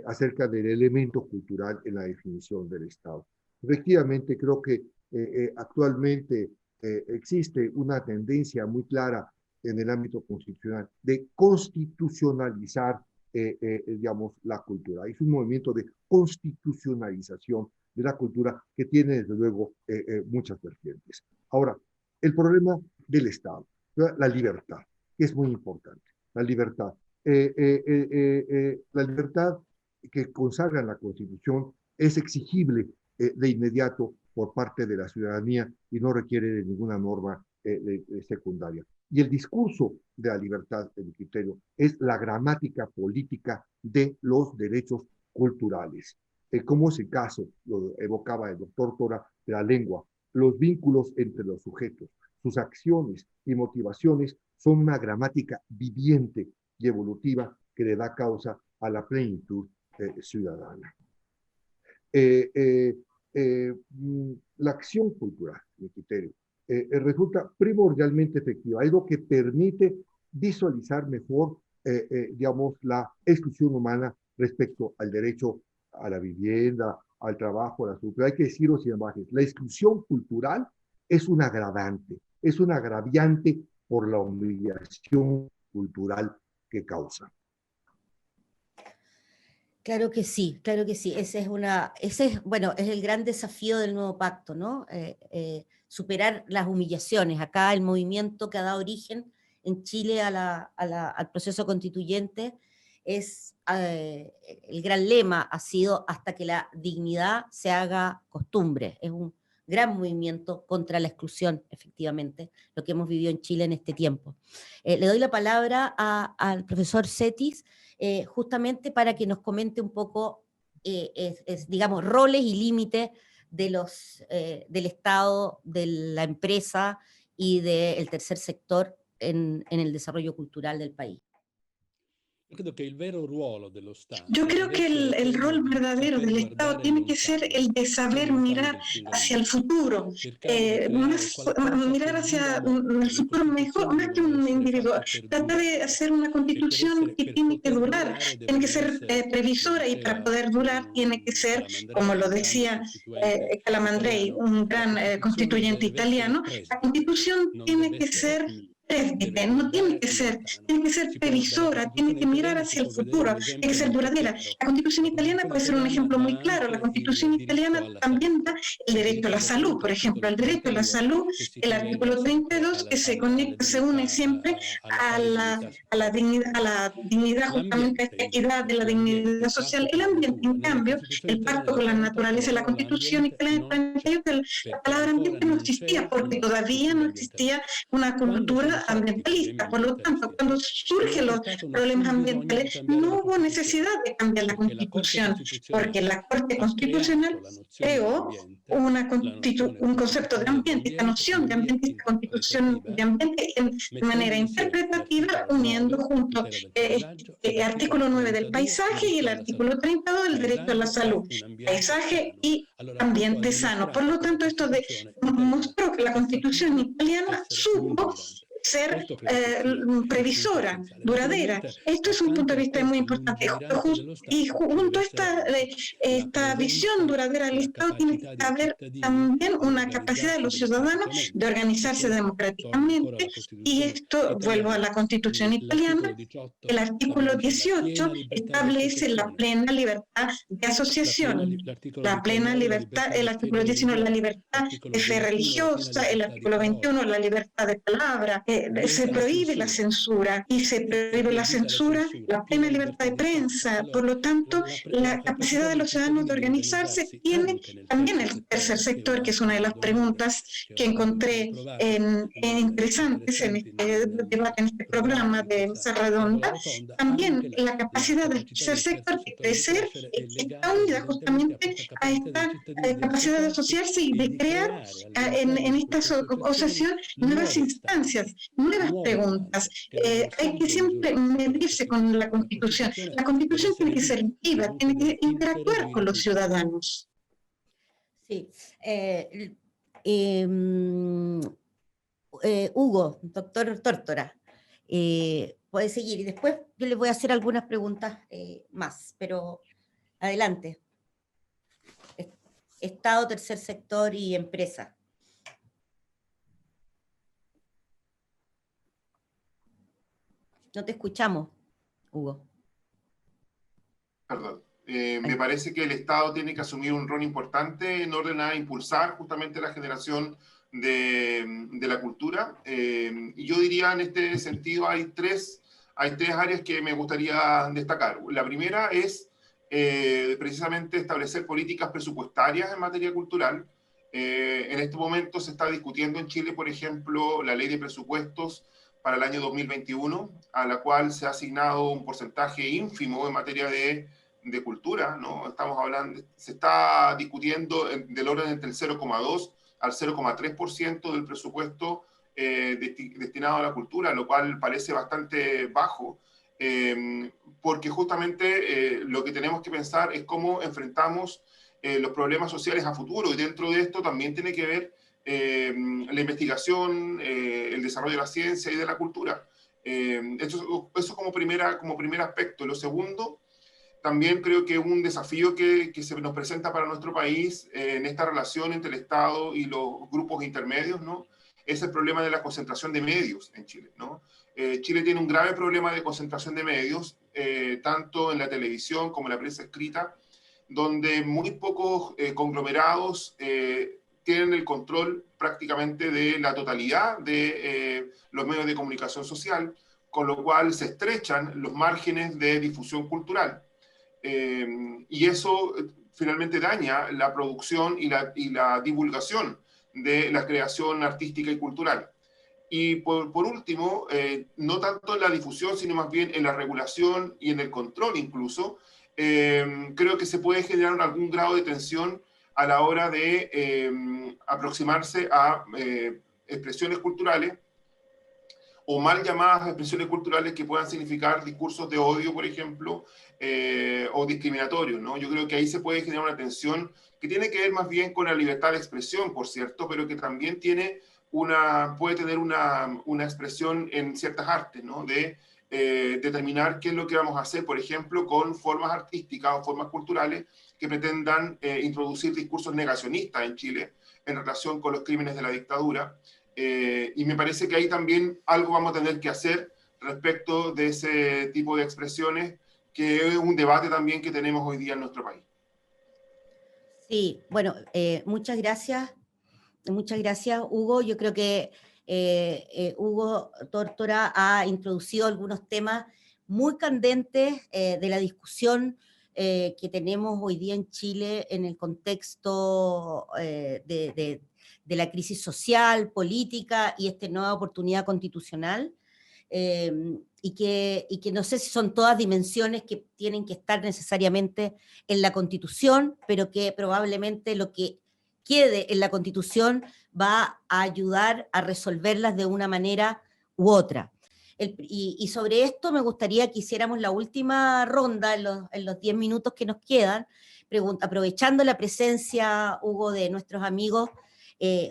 acerca del elemento cultural en la definición del Estado. Efectivamente, creo que actualmente existe una tendencia muy clara en el ámbito constitucional de constitucionalizar, digamos, la cultura. Es un movimiento de constitucionalización de la cultura que tiene, desde luego, muchas vertientes. Ahora, el problema del Estado, la libertad, que es muy importante, la libertad. La libertad que consagra la Constitución es exigible de inmediato por parte de la ciudadanía y no requiere de ninguna norma secundaria. Y el discurso de la libertad, el criterio, es la gramática política de los derechos culturales. Como es el caso, lo evocaba el doctor Tora, de la lengua, los vínculos entre los sujetos, sus acciones y motivaciones son una gramática viviente y evolutiva que le da causa a la plenitud ciudadana. La acción cultural, mi criterio, resulta primordialmente efectiva. Es lo que permite visualizar mejor, digamos, la exclusión humana respecto al derecho a la vivienda, al trabajo, a la salud. Hay que decirlo sin ambajes. La exclusión cultural es un agravante, es un agraviante por la humillación cultural que causa. Claro que sí, claro que sí. Ese es, bueno, es el gran desafío del nuevo pacto, ¿no? Superar las humillaciones. Acá el movimiento que ha dado origen en Chile al proceso constituyente es, el gran lema ha sido hasta que la dignidad se haga costumbre. Es un gran movimiento contra la exclusión, efectivamente, lo que hemos vivido en Chile en este tiempo. Le doy la palabra al profesor Cetis, justamente para que nos comente un poco, digamos, roles y límites del Estado, de la empresa y del tercer sector en el desarrollo cultural del país. Yo creo que el rol verdadero del Estado tiene que ser el de saber mirar hacia el futuro, mirar hacia el futuro mejor, más que un individuo. Trata de hacer una constitución que tiene que durar, tiene que ser previsora, y para poder durar tiene que ser, como lo decía Calamandrei, un gran constituyente italiano, la constitución tiene que ser presbite, no tiene que ser previsora, tiene que mirar hacia el futuro, tiene que ser duradera. La Constitución italiana puede ser un ejemplo muy claro. La Constitución italiana también da el derecho a la salud, por ejemplo, el derecho a la salud, el artículo 32, que se une siempre a la dignidad, justamente a esta equidad de la dignidad social. El ambiente, en cambio, el pacto con la naturaleza, la Constitución italiana, la palabra ambiente no existía, porque todavía no existía una cultura ambientalista. Por lo tanto, cuando surgen los problemas ambientales, no hubo necesidad de cambiar la Constitución, porque la Corte Constitucional creó un concepto de ambiente, esta noción de ambiente, esta Constitución de ambiente, de manera interpretativa, uniendo junto el artículo 9 del paisaje y el artículo 32 del derecho a la salud, paisaje y ambiente sano. Por lo tanto, esto mostró que la Constitución italiana supo ser previsora, duradera. Esto es un punto de vista muy importante. Y junto a esta visión duradera del Estado tiene que haber también una capacidad de los ciudadanos de organizarse democráticamente. Y esto, vuelvo a la Constitución italiana, el artículo 18 establece la plena libertad de asociación, la plena libertad, el artículo 19, la libertad de fe religiosa, el artículo 21, la libertad de palabra, se prohíbe la censura, y se prohíbe la censura, la plena libertad de prensa. Por lo tanto, la capacidad de los ciudadanos de organizarse tiene también el tercer sector, que es una de las preguntas que encontré interesantes en este debate, en este programa de Mesa Redonda. También la capacidad del tercer sector de crecer está unida justamente a esta capacidad de asociarse y de crear en esta asociación nuevas instancias, nuevas preguntas. Hay que siempre medirse con la Constitución. La Constitución tiene que ser viva, tiene que interactuar con los ciudadanos. Sí. Hugo, doctor Tórtora, puede seguir y después yo les voy a hacer algunas preguntas más, pero adelante. Estado, tercer sector y empresa. No te escuchamos, Hugo. Perdón. Me parece que el Estado tiene que asumir un rol importante en orden a impulsar justamente la generación de la cultura. Y yo diría, en este sentido, hay tres áreas que me gustaría destacar. La primera es precisamente establecer políticas presupuestarias en materia cultural. En este momento se está discutiendo en Chile, por ejemplo, la ley de presupuestos para el año 2021, a la cual se ha asignado un porcentaje ínfimo en materia de cultura, ¿no? Estamos hablando, se está discutiendo del orden entre el 0,2 al 0,3% del presupuesto destinado a la cultura, lo cual parece bastante bajo, porque justamente lo que tenemos que pensar es cómo enfrentamos los problemas sociales a futuro, y dentro de esto también tiene que ver la investigación, el desarrollo de la ciencia y de la cultura. Eso como primer aspecto. Lo segundo, también creo que un desafío que se nos presenta para nuestro país en esta relación entre el Estado y los grupos intermedios, ¿no?, es el problema de la concentración de medios en Chile, ¿no? Chile tiene un grave problema de concentración de medios, tanto en la televisión como en la prensa escrita, donde muy pocos conglomerados tienen el control prácticamente de la totalidad de los medios de comunicación social, con lo cual se estrechan los márgenes de difusión cultural. Y eso finalmente daña la producción y la divulgación de la creación artística y cultural. Y por último, no tanto en la difusión, sino más bien en la regulación y en el control incluso, creo que se puede generar algún grado de tensión a la hora de aproximarse a expresiones culturales o mal llamadas expresiones culturales que puedan significar discursos de odio, por ejemplo, o discriminatorios, ¿no? Yo creo que ahí se puede generar una tensión que tiene que ver más bien con la libertad de expresión, por cierto, pero que también puede tener una expresión en ciertas artes, ¿no? De determinar qué es lo que vamos a hacer, por ejemplo, con formas artísticas o formas culturales que pretendan introducir discursos negacionistas en Chile en relación con los crímenes de la dictadura. Y me parece que ahí también algo vamos a tener que hacer respecto de ese tipo de expresiones, que es un debate también que tenemos hoy día en nuestro país. Sí, bueno, muchas gracias, Hugo. Yo creo que Hugo Tórtora ha introducido algunos temas muy candentes de la discusión que tenemos hoy día en Chile en el contexto de la crisis social, política y esta nueva oportunidad constitucional. Y que no sé si son todas dimensiones que tienen que estar necesariamente en la Constitución, pero que probablemente lo que quede en la Constitución va a ayudar a resolverlas de una manera u otra. Y sobre esto me gustaría que hiciéramos la última ronda en los 10 minutos que nos quedan, aprovechando la presencia, Hugo, de nuestros amigos,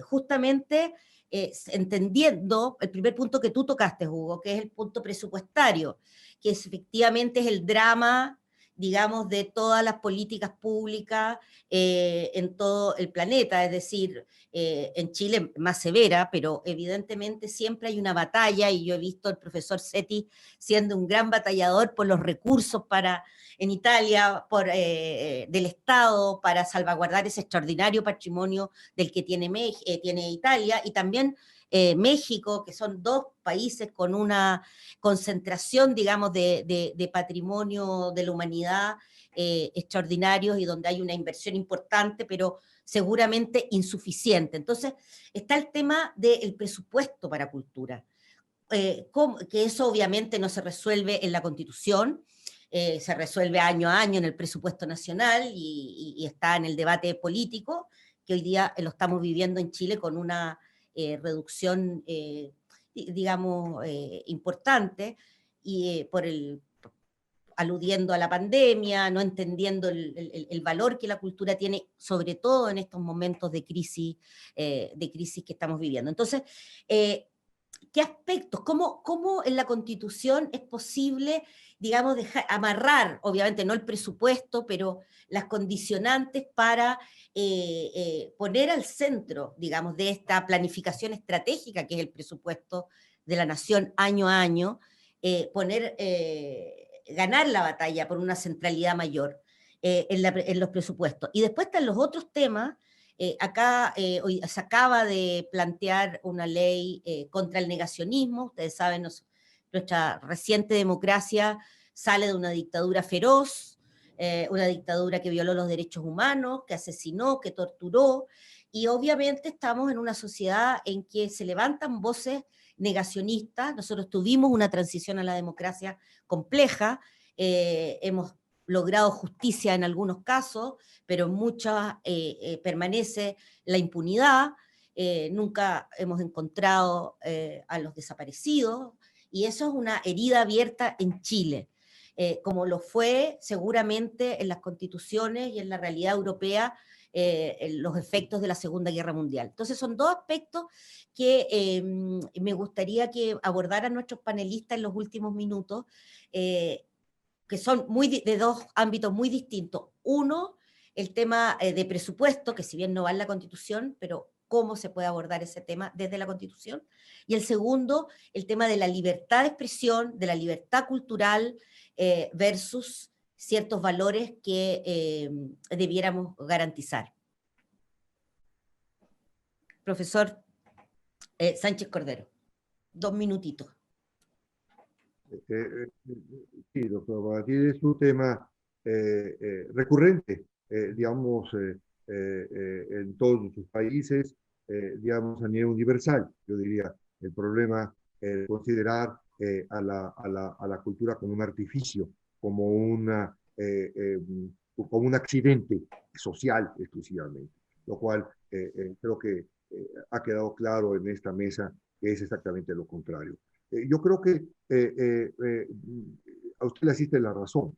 justamente entendiendo el primer punto que tú tocaste, Hugo, que es el punto presupuestario, que efectivamente es el drama, digamos, de todas las políticas públicas en todo el planeta, es decir, en Chile más severa, pero evidentemente siempre hay una batalla, y yo he visto al profesor Setti siendo un gran batallador por los recursos en Italia del Estado para salvaguardar ese extraordinario patrimonio del que tiene Italia, y también México, que son dos países con una concentración, digamos, de patrimonio de la humanidad extraordinarios, y donde hay una inversión importante, pero seguramente insuficiente. Entonces, está el tema del presupuesto para cultura, que eso obviamente no se resuelve en la Constitución, se resuelve año a año en el presupuesto nacional y está en el debate político, que hoy día lo estamos viviendo en Chile con una reducción, digamos, importante, y aludiendo a la pandemia, no entendiendo el valor que la cultura tiene, sobre todo en estos momentos de crisis que estamos viviendo. Entonces, ¿qué aspectos? ¿Cómo en la Constitución es posible, digamos, amarrar, obviamente no el presupuesto, pero las condicionantes para poner al centro, digamos, de esta planificación estratégica que es el presupuesto de la nación año a año, ganar la batalla por una centralidad mayor en los presupuestos? Y después están los otros temas. Acá hoy se acaba de plantear una ley contra el negacionismo. Ustedes saben, nuestra reciente democracia sale de una dictadura feroz, una dictadura que violó los derechos humanos, que asesinó, que torturó, y obviamente estamos en una sociedad en que se levantan voces negacionistas. Nosotros tuvimos una transición a la democracia compleja, hemos logrado justicia en algunos casos, pero en muchas permanece la impunidad, nunca hemos encontrado a los desaparecidos, y eso es una herida abierta en Chile, como lo fue seguramente en las constituciones y en la realidad europea los efectos de la Segunda Guerra Mundial. Entonces son dos aspectos que me gustaría que abordaran nuestros panelistas en los últimos minutos, que son de dos ámbitos muy distintos. Uno, el tema de presupuesto, que si bien no va en la Constitución, pero cómo se puede abordar ese tema desde la Constitución. Y el segundo, el tema de la libertad de expresión, de la libertad cultural versus ciertos valores que debiéramos garantizar. Profesor Sánchez Cordero, 2 minutitos. Sí, doctor Babatil, es un tema recurrente digamos, en todos nuestros países, digamos, a nivel universal. Yo diría, el problema de considerar a la cultura como un artificio, como como un accidente social exclusivamente, lo cual creo que ha quedado claro en esta mesa que es exactamente lo contrario. Yo creo que a usted le asiste la razón.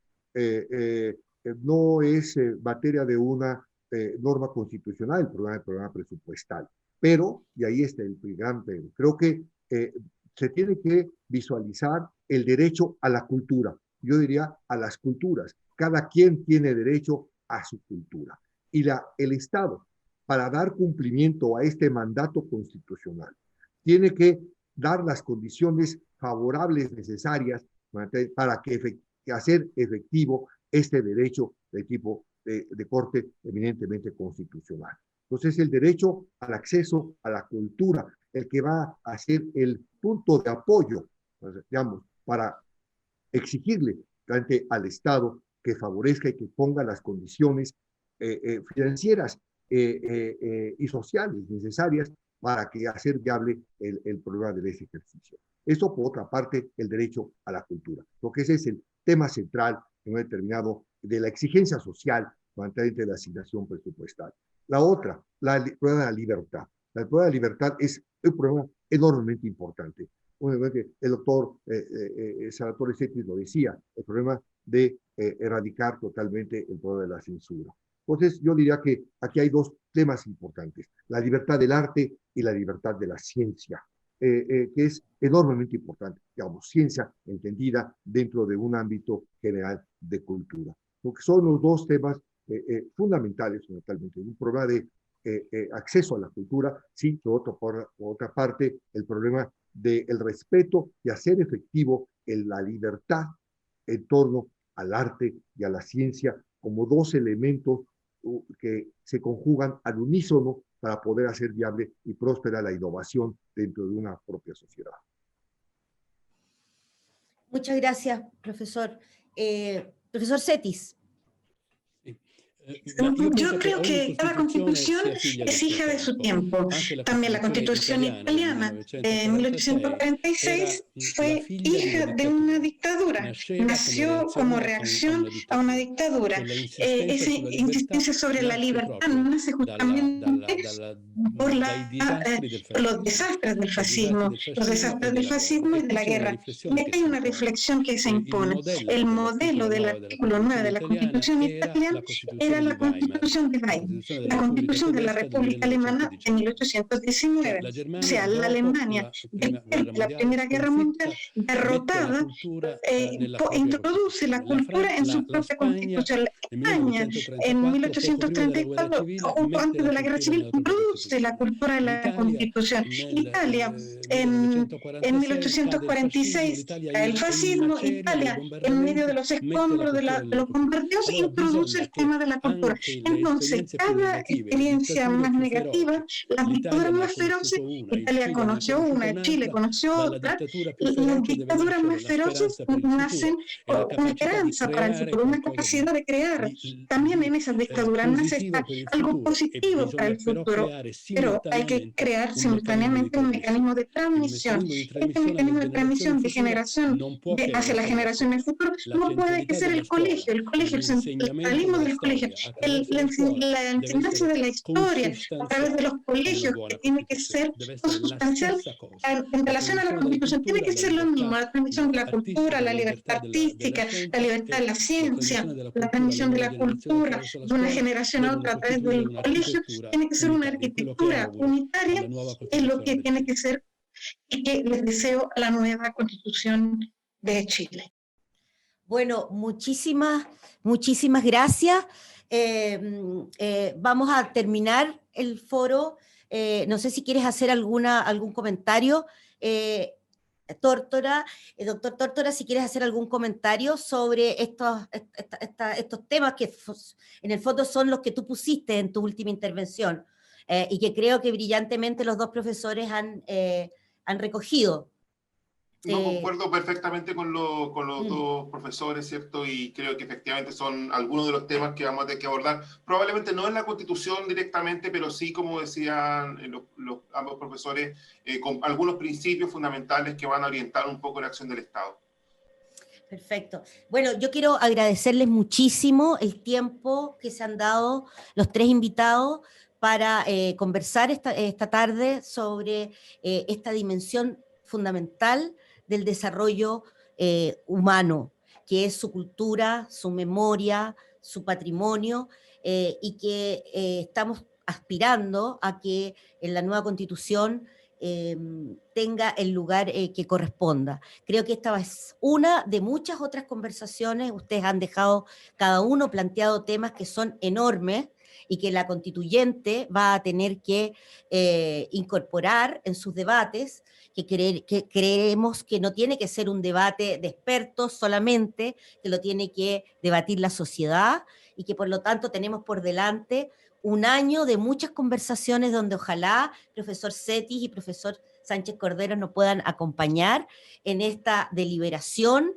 No es materia de una norma constitucional el programa presupuestal, pero, y ahí está el gran pero, creo que se tiene que visualizar el derecho a la cultura. Yo diría a las culturas. Cada quien tiene derecho a su cultura. Y el Estado, para dar cumplimiento a este mandato constitucional, tiene que dar las condiciones favorables necesarias para hacer efectivo este derecho de tipo de corte eminentemente constitucional. Entonces, el derecho al acceso a la cultura, el que va a ser el punto de apoyo, digamos, para exigirle al Estado que favorezca y que ponga las condiciones financieras y sociales necesarias para que hacer viable el programa de ese ejercicio. Esto, por otra parte, el derecho a la cultura, porque ese es el tema central en un determinado de la exigencia social de la asignación presupuestal. La otra, el problema de la libertad. El problema de la libertad es un problema enormemente importante. Obviamente, el doctor Salvatore Setti lo decía, el problema de erradicar totalmente el problema de la censura. Entonces, yo diría que aquí hay dos temas importantes, la libertad del arte y la libertad de la ciencia, que es enormemente importante, digamos, ciencia entendida dentro de un ámbito general de cultura. Porque son los dos temas fundamentales, fundamentalmente, un problema de acceso a la cultura, sí, por otra parte, el problema del respeto y hacer efectivo la libertad en torno al arte y a la ciencia como dos elementos que se conjugan al unísono para poder hacer viable y próspera la innovación dentro de una propia sociedad. Muchas gracias, profesor. Profesor Setis. Yo creo que cada constitución es hija de su tiempo. También la constitución italiana de 1846 fue hija de una dictadura. Nació como reacción a una dictadura. Esa insistencia sobre la libertad nace justamente por los desastres del fascismo, y de la guerra. Y aquí hay una reflexión que se impone. El modelo del artículo 9 de la constitución italiana era la Constitución de Weimar, la Constitución de la República Alemana de 1819. O sea, la Alemania, después de la Primera Guerra Mundial, derrotada, introduce la cultura en su propia Constitución. España, en 1834, justo antes de la Guerra Civil, introduce la cultura en la Constitución. Italia, en 1846, el fascismo, Italia, en medio de los escombros de los bombardeos, introduce el tema de la cultura. Entonces, cada experiencia más negativa, las dictaduras más feroces, Italia conoció una, Chile conoció otra, las dictaduras más feroces nacen una esperanza para el futuro, una capacidad de crear. También en esas dictaduras nace algo positivo para el futuro, pero hay que crear simultáneamente un mecanismo de transmisión. Este mecanismo de transmisión de generación hacia la generación del futuro no puede ser el colegio, el centralismo del colegio, la enseñanza de la historia a través de los colegios, que tiene que ser sustancial en relación a la Constitución, tiene que ser lo mismo, la transmisión de la cultura, la libertad artística, la libertad de la ciencia, la transmisión de la cultura de una generación a otra a través del colegio, tiene que ser una arquitectura unitaria, es lo que tiene que ser y que les deseo a la nueva Constitución de Chile. Bueno, muchísimas gracias. Vamos a terminar el foro. No sé si quieres hacer algún comentario. Doctor Tórtora, si quieres hacer algún comentario sobre estos temas que en el fondo son los que tú pusiste en tu última intervención y que creo que brillantemente los dos profesores han recogido. No, concuerdo perfectamente con los Mm. dos profesores, ¿cierto? Y creo que efectivamente son algunos de los temas que vamos a tener que abordar. Probablemente no en la Constitución directamente, pero sí, como decían ambos profesores, con algunos principios fundamentales que van a orientar un poco la acción del Estado. Perfecto. Bueno, yo quiero agradecerles muchísimo el tiempo que se han dado los tres invitados para conversar esta tarde sobre esta dimensión fundamental del desarrollo humano, que es su cultura, su memoria, su patrimonio, y que estamos aspirando a que en la nueva Constitución tenga el lugar que corresponda. Creo que esta es una de muchas otras conversaciones. Ustedes han dejado cada uno planteado temas que son enormes y que la constituyente va a tener que incorporar en sus debates, que creemos que no tiene que ser un debate de expertos solamente, que lo tiene que debatir la sociedad y que por lo tanto tenemos por delante un año de muchas conversaciones donde ojalá profesor Setis y profesor Sánchez Cordero nos puedan acompañar en esta deliberación,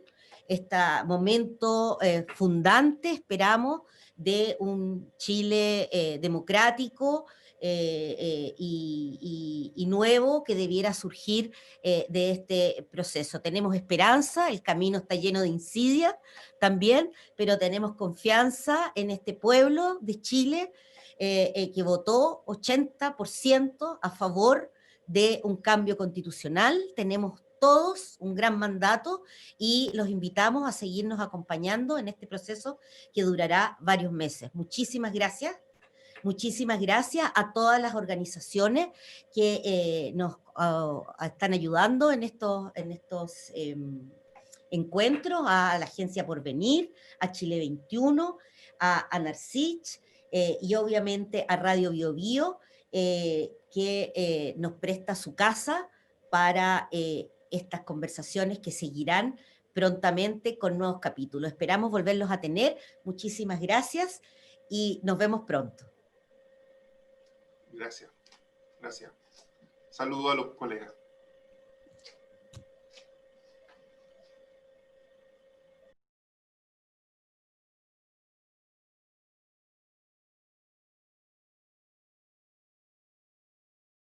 este momento fundante, esperamos, de un Chile democrático y nuevo que debiera surgir de este proceso. Tenemos esperanza, el camino está lleno de insidias también, pero tenemos confianza en este pueblo de Chile que votó 80% a favor de un cambio constitucional. Tenemos todos un gran mandato y los invitamos a seguirnos acompañando en este proceso que durará varios meses. Muchísimas gracias. Muchísimas gracias a todas las organizaciones que nos están ayudando en estos encuentros, a la Agencia Porvenir, a Chile 21, a Narcich, y obviamente a Radio Bio Bio, que nos presta su casa para estas conversaciones que seguirán prontamente con nuevos capítulos. Esperamos volverlos a tener. Muchísimas gracias y nos vemos pronto. Gracias. Saludo a los colegas.